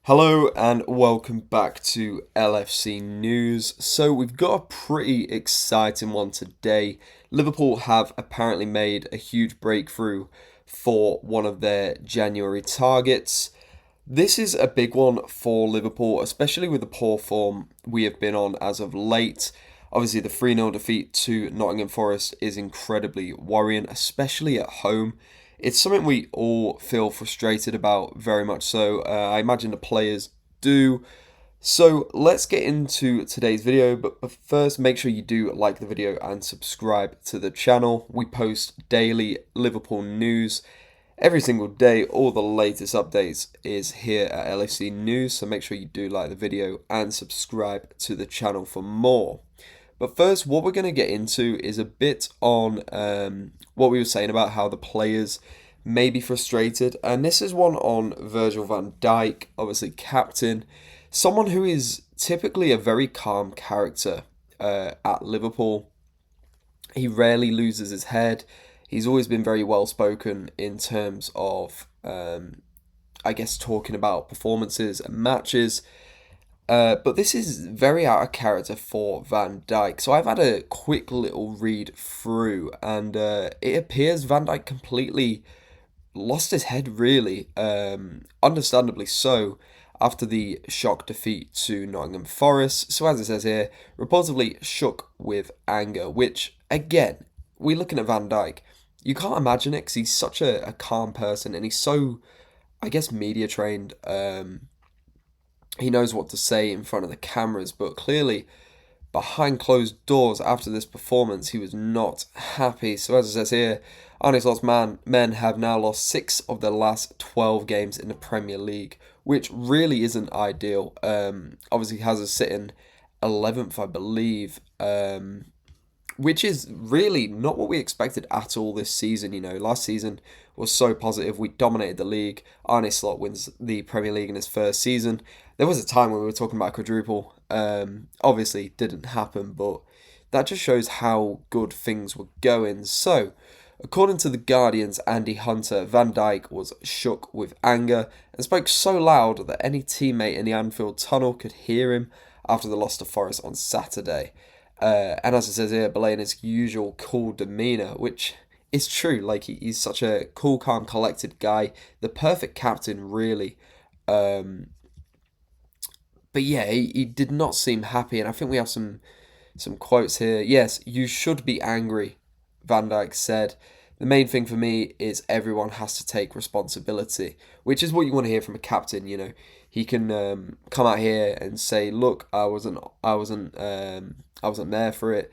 Hello and welcome back to LFC News. So we've got a pretty exciting one today. Liverpool have apparently made a huge breakthrough for one of their January targets. This is a big one for Liverpool, especially with the poor form we have been on as of late. Obviously, the 3-0 defeat to Nottingham Forest is incredibly worrying, especially at home. It's something we all feel frustrated about, very much so. I imagine the players do. So let's get into today's video, but first make sure you do like the video and subscribe to the channel. We post daily Liverpool news every single day. All the latest updates is here at LFC News, so make sure you do like the video and subscribe to the channel for more. But first, what we're going to get into is a bit on what we were saying about how the players may be frustrated. And this is one on Virgil van Dijk, obviously captain. Someone who is typically a very calm character at Liverpool. He rarely loses his head. He's always been very well spoken in terms of, talking about performances and matches. But this is very out of character for Van Dijk. So I've had a quick little read through, and it appears Van Dijk completely lost his head, really. Understandably so, after the shock defeat to Nottingham Forest. So as it says here, reportedly shook with anger, which, again, we're looking at Van Dijk. You can't imagine it because he's such a calm person, and he's so, media trained. He knows what to say in front of the cameras, but clearly behind closed doors after this performance, he was not happy. So as it says here, Arne Slott's men have now lost 6 of their last 12 games in the Premier League, which really isn't ideal. Obviously has us sitting 11th, I believe, which is really not what we expected at all this season. You know, last season was so positive. We dominated the league. Arne Slot wins the Premier League in his first season. There was a time when we were talking about a quadruple. Obviously, didn't happen, but that just shows how good things were going. So, according to The Guardian's Andy Hunter, Van Dijk was shook with anger and spoke so loud that any teammate in the Anfield tunnel could hear him after the loss to Forest on Saturday. And as it says here, belaying his usual cool demeanour, which is true. Like, he's such a cool, calm, collected guy. The perfect captain, really. But yeah, he did not seem happy, and I think we have some quotes here. Yes, you should be angry, Van Dijk said. The main thing for me is everyone has to take responsibility, which is what you want to hear from a captain. You know, he can come out here and say, "Look, I wasn't there for it."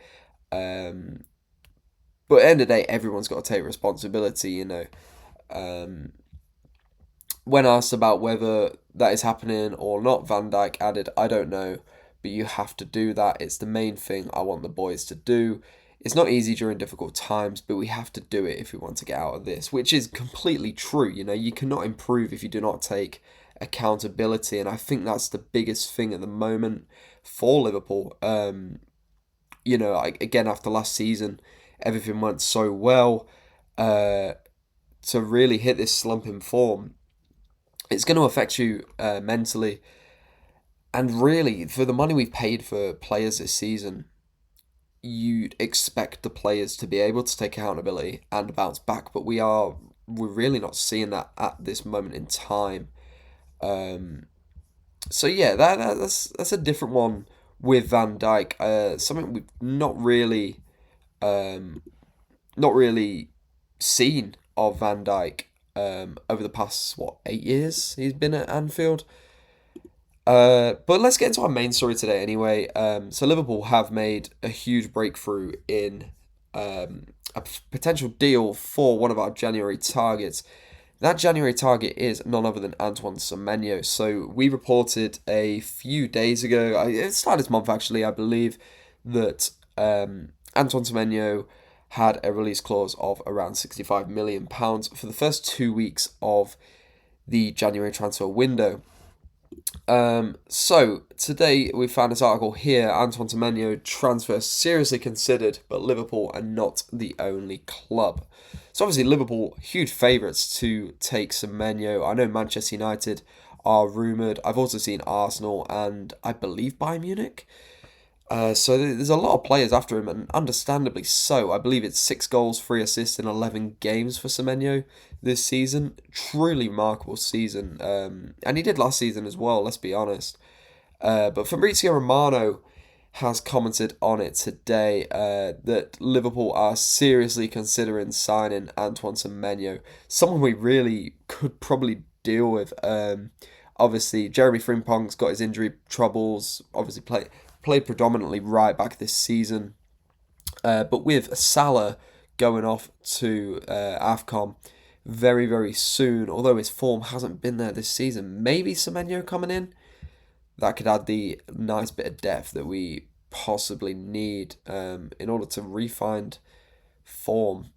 But at the end of the day, everyone's got to take responsibility. You know, when asked about whether that is happening or not, Van Dijk added, "I don't know, but you have to do that. It's the main thing I want the boys to do. It's not easy during difficult times, but we have to do it if we want to get out of this," which is completely true. You know, you cannot improve if you do not take accountability, and I think that's the biggest thing at the moment for Liverpool. Again, after last season, everything went so well. To really hit this slump in form, it's going to affect you mentally. And really, for the money we've paid for players this season, you'd expect the players to be able to take accountability and bounce back, but we're really not seeing that at this moment in time. So yeah, that's a different one with Van Dijk. Something we've not really seen of Van Dijk over the past 8 years he's been at Anfield. But let's get into our main story today anyway. So Liverpool have made a huge breakthrough in a potential deal for one of our January targets. That January target is none other than Antoine Semenyo. So we reported a few days ago, it started this month actually, I believe, that Antoine Semenyo had a release clause of around £65 million for the first 2 weeks of the January transfer window. So today we found this article here: Antoine Semenyo transfer seriously considered, but Liverpool are not the only club. So obviously Liverpool huge favourites to take Semenyo. I know Manchester United are rumoured. I've also seen Arsenal and I believe Bayern Munich. So there's a lot of players after him, and understandably so. I believe it's 6 goals, 3 assists in 11 games for Semenyo this season. Truly remarkable season. And he did last season as well, let's be honest. But Fabrizio Romano has commented on it today that Liverpool are seriously considering signing Antoine Semenyo, someone we really could probably deal with. Obviously, Jeremy Frimpong's got his injury troubles, obviously played predominantly right back this season. But with Salah going off to AFCON very, very soon, although his form hasn't been there this season, maybe Semenyo coming in, that could add the nice bit of depth that we possibly need in order to re-find form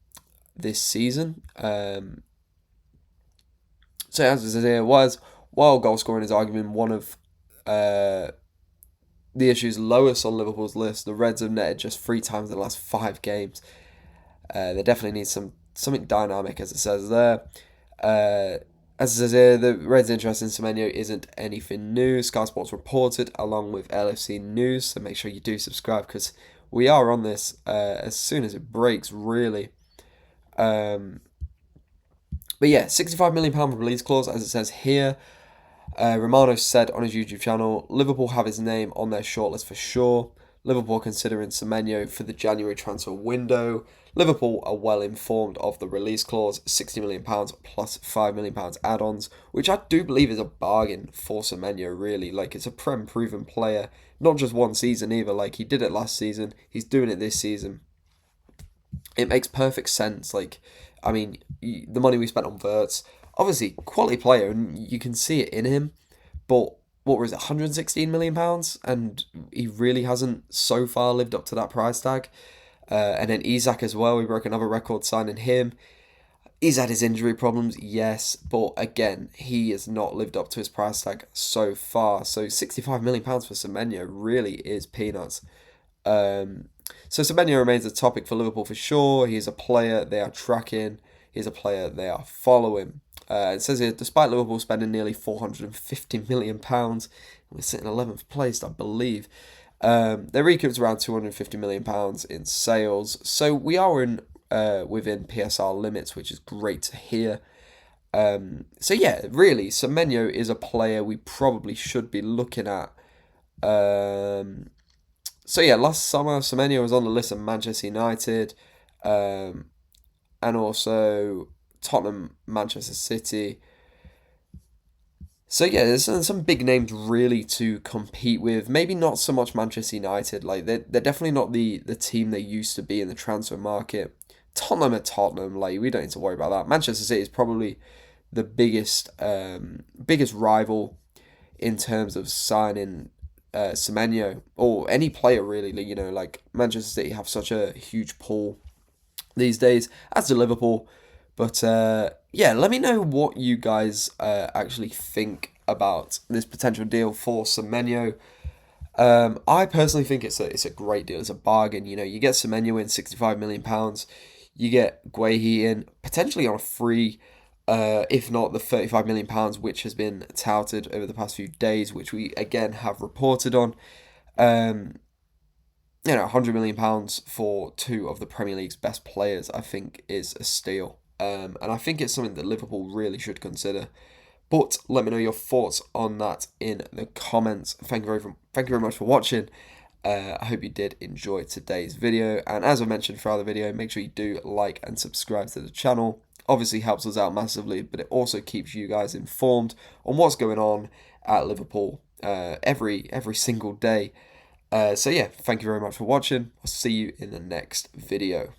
this season. So as it says here, while goal scoring is arguably one of the issues lowest on Liverpool's list, the Reds have netted just 3 times in the last 5 games. They definitely need something dynamic, as it says there. As it says here, the Reds' interest in Semenyo isn't anything new. Sky Sports reported along with LFC News, so make sure you do subscribe because we are on this as soon as it breaks, really. But yeah, £65 million release clause, as it says here. Romano said on his YouTube channel, Liverpool have his name on their shortlist for sure. Liverpool are considering Semenyo for the January transfer window. Liverpool are well informed of the release clause, £60 million plus £5 million add-ons, which I do believe is a bargain for Semenyo, really. Like, it's a proven player, not just one season either. Like, he did it last season, he's doing it this season. It makes perfect sense. Like, I mean, the money we spent on Wirtz, obviously, quality player, and you can see it in him, but what was it, £116 million? And he really hasn't so far lived up to that price tag. And then Isak as well, we broke another record signing him. He's had his injury problems, yes, but again, he has not lived up to his price tag so far. So £65 million for Semenyo really is peanuts. So Semenyo remains a topic for Liverpool for sure. He is a player they are tracking. He's a player they are following. It says here, despite Liverpool spending nearly £450 million, we're sitting 11th place, I believe. They recouped around £250 million in sales. So we are within PSR limits, which is great to hear. So yeah, really, Semenyo is a player we probably should be looking at. So yeah, last summer, Semenyo was on the list of Manchester United, and also Tottenham, Manchester City. So yeah, there's some big names really to compete with. Maybe not so much Manchester United. Like they're definitely not the team they used to be in the transfer market. Tottenham are Tottenham. Like we don't need to worry about that. Manchester City is probably the biggest rival in terms of signing Semenyo or any player really. You know, like Manchester City have such a huge pull these days, as do Liverpool. But yeah, let me know what you guys actually think about this potential deal for Semenyo. I personally think it's a great deal. It's a bargain. You know, you get Semenyo in £65 million. You get Guehi in potentially on a free, if not the £35 million, which has been touted over the past few days, which we again have reported on. You know, £100 million for 2 of the Premier League's best players, I think, is a steal. And I think it's something that Liverpool really should consider. But let me know your thoughts on that in the comments. Thank you very much for watching. I hope you did enjoy today's video. And as I mentioned throughout the video, make sure you do like and subscribe to the channel. Obviously helps us out massively, but it also keeps you guys informed on what's going on at Liverpool every single day. So yeah, thank you very much for watching. I'll see you in the next video.